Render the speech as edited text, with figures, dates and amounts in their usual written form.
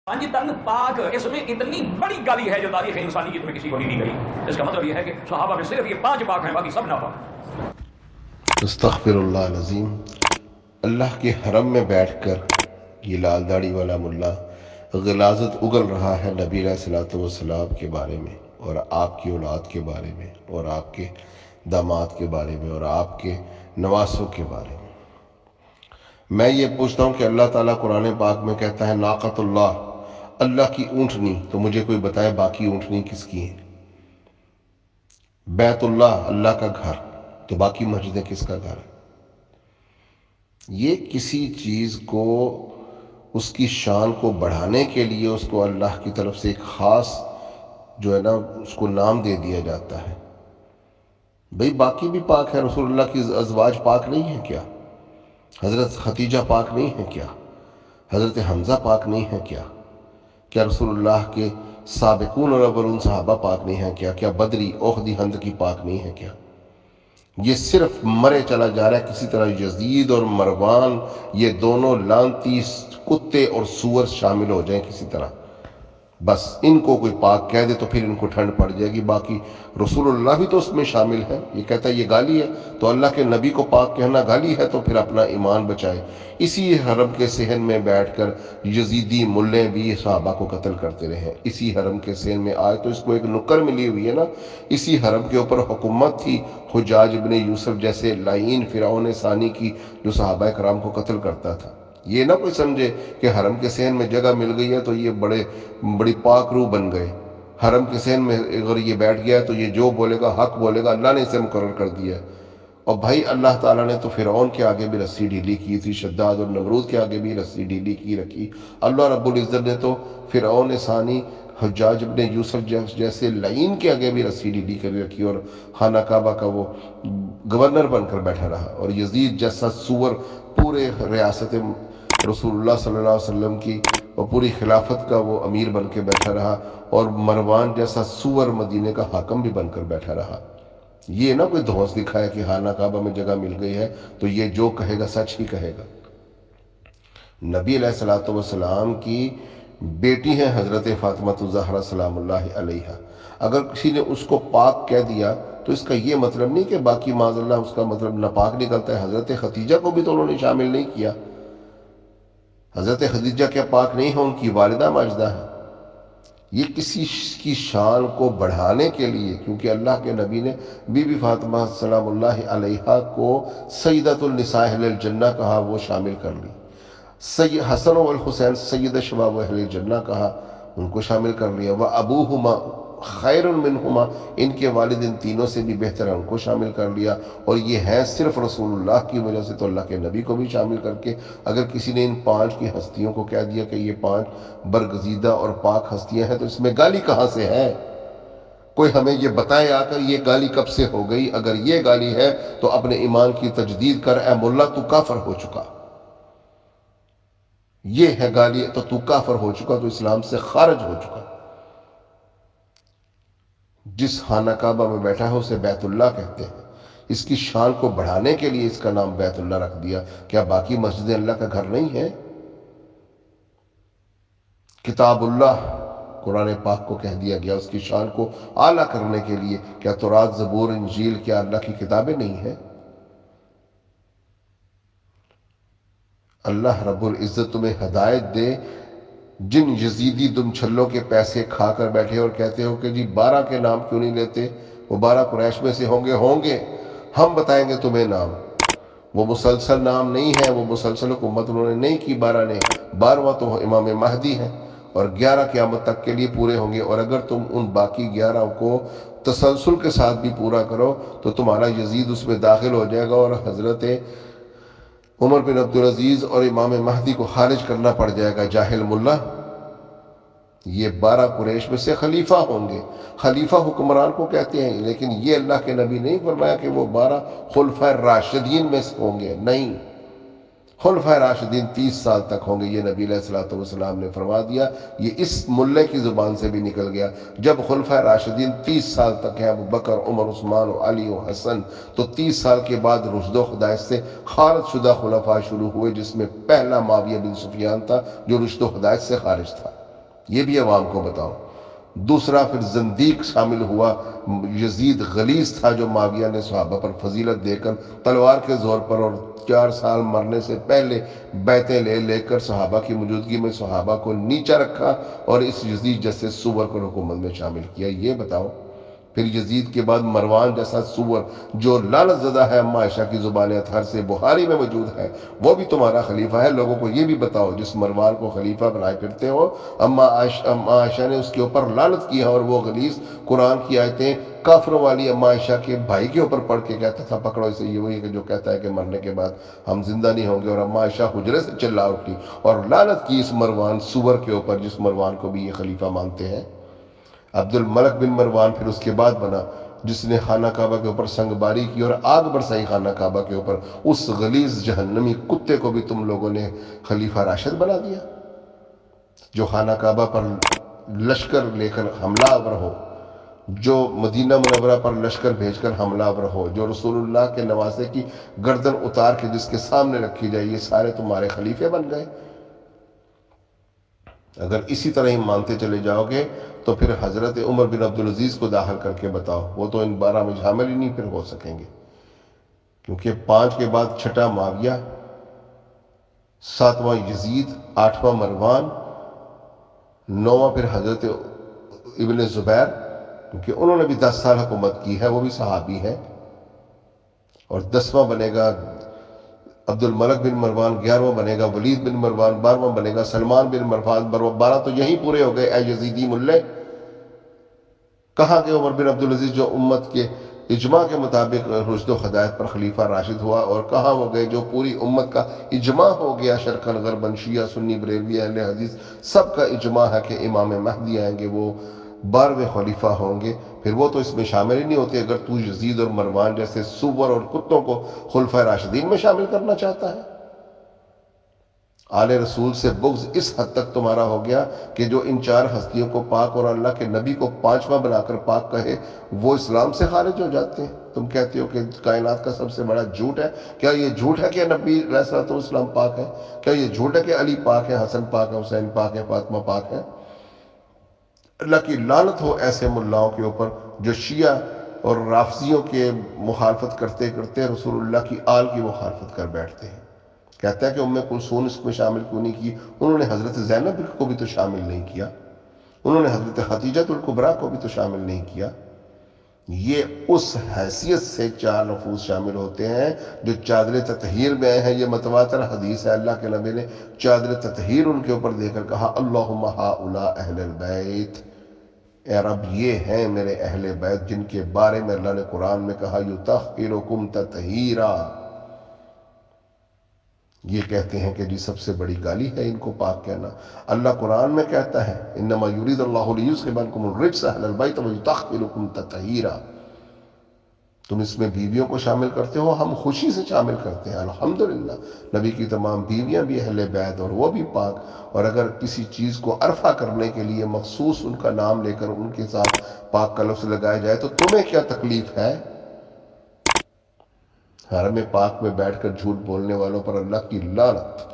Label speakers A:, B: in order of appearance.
A: پانچ تن پاک، اس میں اتنی بڑی گالی ہے جو تاریخ انسانیت میں کسی کو نہیں دی گئی۔ اس کا مطلب یہ ہے کہ صحابہ میں صرف یہ 5 پاک ہیں، باقی سب ناپاک۔
B: استغفر اللہ العظیم۔ اللہ کے حرم میں بیٹھ کر یہ لال داڑھی والا ملا غلاظت اگل رہا ہے نبی علیہ الصلوۃ والسلام کے بارے میں، اور آپ کی اولاد کے بارے میں، اور آپ کے داماد کے بارے میں، اور آپ کے نواسوں کے بارے میں۔ میں یہ پوچھتا ہوں کہ اللہ تعالیٰ قرآن پاک میں کہتا ہے ناقۃ اللہ، اللہ کی اونٹنی، تو مجھے کوئی بتائے باقی اونٹنی کس کی ہیں؟ بیت اللہ، اللہ کا گھر، تو باقی مسجدیں کس کا گھر ہے؟ یہ کسی چیز کو، اس کی شان کو بڑھانے کے لیے اس کو اللہ کی طرف سے ایک خاص جو ہے نا اس کو نام دے دیا جاتا ہے۔ بھئی باقی بھی پاک ہے، رسول اللہ کی ازواج پاک نہیں ہیں کیا؟ حضرت خدیجہ پاک نہیں ہیں کیا؟ حضرت حمزہ پاک نہیں ہیں کیا؟ کیا رسول اللہ کے سابقون اور اولون صحابہ پاک نہیں ہیں کیا؟ کیا بدری، احدی، حنظکی پاک نہیں ہیں کیا؟ یہ صرف مرے چلا جا رہا ہے کسی طرح یزید اور مروان، یہ دونوں لعنتی کتے اور سور شامل ہو جائیں کسی طرح، بس ان کو کوئی پاک کہہ دے تو پھر ان کو ٹھنڈ پڑ جائے گی۔ باقی رسول اللہ بھی تو اس میں شامل ہے۔ یہ کہتا ہے یہ گالی ہے، تو اللہ کے نبی کو پاک کہنا گالی ہے، تو پھر اپنا ایمان بچائے۔ اسی حرم کے صحن میں بیٹھ کر یزیدی ملے بھی صحابہ کو قتل کرتے رہے۔ اسی حرم کے صحن میں آج تو اس کو ایک نکر ملی ہوئی ہے نا، اسی حرم کے اوپر حکومت تھی حجاج ابن یوسف جیسے لعین فرعون ثانی کی، جو صحابہ کرام کو قتل کرتا تھا۔ یہ نہ کوئی سمجھے کہ حرم کے صحن میں جگہ مل گئی ہے تو یہ بڑی پاک روح بن گئے۔ حرم کے صحن میں اگر یہ بیٹھ گیا تو یہ جو بولے گا حق بولے گا، اللہ نے اسے مقرر کر دیا ہے۔ اور بھائی اللہ تعالیٰ نے تو فرعون کے آگے بھی رسی ڈھیلی کی تھی، شداد اور نمرود کے آگے بھی رسی ڈھیلی کی رکھی۔ اللہ رب العزت نے تو فرعون ثانی، حجاج ابن یوسف جیسے لعین کے آگے بھی رسی ڈھیلی کر رکھی، اور خانہ کعبہ کا وہ گورنر بن کر بیٹھا رہا، اور یزید جیسا سور پورے ریاست رسول اللہ صلی اللہ علیہ وسلم کی اور پوری خلافت کا وہ امیر بن کے بیٹھا رہا، اور مروان جیسا سور مدینے کا حاکم بھی بن کر بیٹھا رہا۔ یہ نہ کوئی دھوس دکھایا کہ خانہ کعبہ میں جگہ مل گئی ہے تو یہ جو کہے گا سچ ہی کہے گا۔ نبی علیہ الصلوۃ والسلام کی بیٹی ہیں حضرت فاطمہ الزہرا سلام اللہ علیہا، اگر کسی نے اس کو پاک کہہ دیا تو اس کا یہ مطلب نہیں کہ باقی معاذ اللہ اس کا مطلب ناپاک نکلتا ہے۔ حضرت خدیجہ کو بھی تو انہوں نے شامل نہیں کیا۔ حضرت خدیجہ کیا پاک نہیں ہیں؟ ان کی والدہ ماجدہ ہے۔ یہ کسی کی شان کو بڑھانے کے لیے، کیونکہ اللہ کے نبی نے بی بی فاطمہ سلام اللہ علیہا کو سیدۃ النساء اہل الجنہ کہا، وہ شامل کر لی۔ حسن و الحسین سید شباب اہل الجنہ کہا، ان کو شامل کر لیا۔ وَأَبُوهُمَا خَيْرٌ مِّنْهُمَا، ان کے والد ان تینوں سے بھی بہتر ہیں، ان کو شامل کر لیا۔ اور یہ ہیں صرف رسول اللہ کی وجہ سے، تو اللہ کے نبی کو بھی شامل کر کے اگر کسی نے ان 5 کی ہستیوں کو کہہ دیا کہ یہ 5 برگزیدہ اور پاک ہستیاں ہیں، تو اس میں گالی کہاں سے ہے؟ کوئی ہمیں یہ بتائے آ کر یہ گالی کب سے ہو گئی؟ اگر یہ گالی ہے تو اپنے ایمان کی تجدید کر، اے ملا تو کافر ہو چکا۔ یہ ہے گالی تو کافر ہو چکا، تو اسلام سے خارج ہو چکا۔ جس خانہ کعبہ میں بیٹھا ہے اسے بیت اللہ کہتے ہیں۔ اس کی شان کو بڑھانے کے لیے اس کا نام بیت اللہ رکھ دیا۔ کیا باقی مسجدیں اللہ کا گھر نہیں ہیں؟ کتاب اللہ قرآن پاک کو کہہ دیا گیا، اس کی شان کو اعلیٰ کرنے کے لیے۔ کیا تورات، زبور، انجیل کیا اللہ کی کتابیں نہیں ہیں؟ اللہ رب العزت تمہیں ہدایت دے۔ جن یزیدی تم چھلوں کے پیسے کھا کر بیٹھے اور کہتے ہو کہ جی 12 کے نام کیوں نہیں لیتے؟ وہ 12 قریش میں سے ہوں گے، ہم بتائیں گے تمہیں نام۔ وہ مسلسل نام نہیں ہے، وہ مسلسل حکومت انہوں نے نہیں کی 12 نے۔ 12واں تو امام مہدی ہے، اور 11 قیامت تک کے لیے پورے ہوں گے۔ اور اگر تم ان باقی 11 کو تسلسل کے ساتھ بھی پورا کرو تو تمہارا یزید اس میں داخل ہو جائے گا، اور حضرت عمر بن عبدالعزیز اور امام مہدی کو خارج کرنا پڑ جائے گا۔ جاہل ملا، یہ 12 قریش میں سے خلیفہ ہوں گے۔ خلیفہ حکمران کو کہتے ہیں، لیکن یہ اللہ کے نبی نہیں فرمایا کہ وہ 12 خلفائے راشدین میں سے ہوں گے، نہیں۔ خلفائے راشدین 30 سال تک ہوں گے، یہ نبی علیہ الصلوۃ والسلام نے فرما دیا۔ یہ اس ملے کی زبان سے بھی نکل گیا۔ جب خلفائے راشدین 30 سال تک ہیں، ابو بکر، عمر، عثمان و علی و حسن، تو 30 سال کے بعد رشد و ہدایت سے خارج شدہ خلفاء شروع ہوئے، جس میں پہلا معاویہ بن سفیان تھا جو رشد و ہدایت سے خارج تھا۔ یہ بھی عوام کو بتاؤ۔ دوسرا پھر زندیق شامل ہوا، یزید غلیظ تھا جو معاویہ نے صحابہ پر فضیلت دے کر تلوار کے زور پر اور 4 سال مرنے سے پہلے بیعتیں لے کر صحابہ کی موجودگی میں صحابہ کو نیچا رکھا اور اس یزید جیسے سور کو حکومت میں شامل کیا، یہ بتاؤ۔ پھر یزید کے بعد مروان جیسا سور جو لعنت زدہ ہے، اما عائشہ کی زبان اطہر سے بخاری میں موجود ہے، وہ بھی تمہارا خلیفہ ہے۔ لوگوں کو یہ بھی بتاؤ جس مروان کو خلیفہ بنائے پھرتے ہو، اما عائشہ نے اس کے اوپر لعنت کی ہے، اور وہ غلیظ قرآن کی آیتیں کافروں والی اما عائشہ کے بھائی کے اوپر پڑھ کے کہتا تھا پکڑو اسے، یہ وہی کہ جو کہتا ہے کہ مرنے کے بعد ہم زندہ نہیں ہوں گے، اور اما عائشہ حجرے سے چلا اٹھی اور لعنت کی اس مروان سور کے اوپر جس مروان کو بھی یہ خلیفہ مانتے ہیں۔ عبد الملک بن مروان پھر اس کے بعد بنا جس نے خانہ کعبہ کے اوپر سنگ باری کی اور آگ برسائی خانہ کعبہ کے اوپر، اس غلیظ جہنمی کتے کو بھی تم لوگوں نے خلیفہ راشد بنا دیا، جو خانہ کعبہ پر لشکر لے کر حملہ آور ہو، جو مدینہ منورہ پر لشکر بھیج کر حملہ آور ہو، جو رسول اللہ کے نواسے کی گردن اتار کے جس کے سامنے رکھی جائے، یہ سارے تمہارے خلیفے بن گئے۔ اگر اسی طرح ہی مانتے چلے جاؤ گے تو پھر حضرت عمر بن عبدالعزیز کو داخل کر کے بتاؤ، وہ تو ان 12 میں شامل ہی نہیں پھر ہو سکیں گے، کیونکہ 5 کے بعد 6واں معاویہ، 7واں یزید، 8واں مروان، 9واں پھر حضرت ابن زبیر، کیونکہ انہوں نے بھی 10 سال حکومت کی ہے، وہ بھی صحابی ہیں، اور 10واں بنے گا عبد الملک بن مروان، 11واں بنے گا ولید بن مروان، 12واں بنے گا سلمان بن مروان۔ 12 تو یہیں پورے ہو گئے۔ اے یزیدی ملے، کہاں کہ عمر بن عبدالعزیز جو امت کے اجماع کے مطابق رشد و ہدایت پر خلیفہ راشد ہوا، اور کہاں ہو گئے جو پوری امت کا اجماع ہو گیا، شرقاً غرباً، شیعہ سنی بریلوی اہل حدیث سب کا اجماع ہے کہ امام مہدی آئیں گے، وہ 12ویں خلیفہ ہوں گے، پھر وہ تو اس میں شامل ہی نہیں ہوتے اگر تو یزید اور مروان جیسے سور اور کتوں کو خلفۂ راشدین میں شامل کرنا چاہتا ہے۔ آل رسول سے بغض اس حد تک تمہارا ہو گیا کہ جو ان 4 ہستیوں کو پاک اور اللہ کے نبی کو 5واں بنا کر پاک کہے وہ اسلام سے خارج ہو جاتے ہیں۔ تم کہتے ہو کہ کائنات کا سب سے بڑا جھوٹ ہے، کیا یہ جھوٹ ہے کہ نبی علیہ الصلوۃ والسلام پاک ہے؟ کیا یہ جھوٹ ہے کہ علی پاک ہے، حسن پاک ہے، حسین پاک ہے، فاطمہ پاک ہے؟ اللہ کی لعنت ہو ایسے ملاؤں کے اوپر جو شیعہ اور رافضیوں کے مخالفت کرتے کرتے رسول اللہ کی آل کی مخالفت کر بیٹھتے ہیں۔ کہتا ہے کہ ام کلثوم اس میں شامل کیوں نہیں کی؟ انہوں نے حضرت زینب کو بھی تو شامل نہیں کیا، انہوں نے حضرت خدیجہ الکبریٰ کو بھی تو شامل نہیں کیا۔ یہ اس حیثیت سے 4 نفوس شامل ہوتے ہیں جو چادر تطہیر میں آئے ہیں۔ یہ متواتر حدیث ہے، اللہ کے نبی نے چادر تطہیر ان کے اوپر دے کر کہا اللہم ہؤلاء اہل البیت، اے رب یہ ہیں میرے اہل بیت جن کے بارے میں اللہ نے قرآن میں کہا یطہرکم تطہیرا۔ یہ کہتے ہیں کہ جی سب سے بڑی گالی ہے ان کو پاک کہنا۔ اللہ قرآن میں کہتا ہے انما یرید اللہ لیذھب عنکم الرجس اہل البیت ویطہرکم تطہیرا۔ تم اس میں بیویوں کو شامل کرتے ہو، ہم خوشی سے شامل کرتے ہیں الحمدللہ۔ نبی کی تمام بیویاں بھی اہل بیت اور وہ بھی پاک، اور اگر کسی چیز کو عرفہ کرنے کے لیے مخصوص ان کا نام لے کر ان کے ساتھ پاک کا لفظ لگایا جائے تو تمہیں کیا تکلیف ہے؟ حرم پاک میں بیٹھ کر جھوٹ بولنے والوں پر اللہ کی لعنت۔